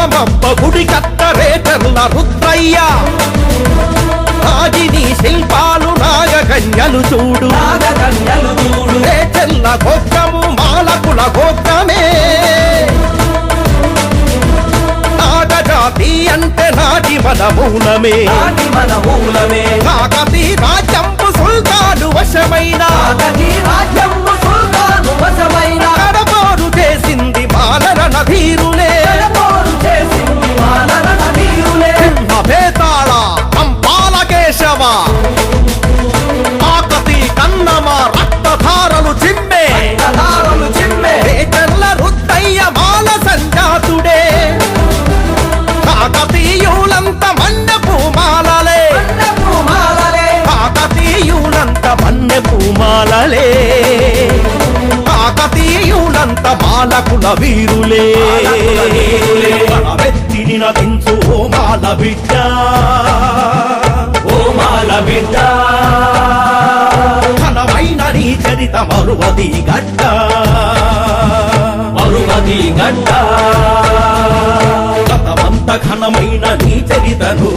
రామప్ప గుడి కత్తరేటర్ల రుద్రయ్య రాజిని శిల్పాలు నాగకన్యలు చూడు రేటర్ల గోత్రము మాలకుల గోత్రమే నాగజాతి అంటే నాటి మన మూలమే కాకతీ రాజ్యంపు సుల్తాను వశమైన కడపోరు చేసింది మాలరణ ధీరులే భేతాళ కంపాల కేశవ కాకతీ కన్నమ రక్తధారలు చిమ్మే రేటర్ల రుద్దయ్య మాల సంజాతుడే కాకతీయులంత మన్నెపు మాలలే కాకతీయులంత మన్నెపు మాలలే కాకతీయులంత మాలకుల వీరులే వెత్తిని నటించు ఓ మాల బిడ్డ ఘనమైన నీ చరిత మరువది గడ్డ గతమంత ఘనమైన నీ చరితను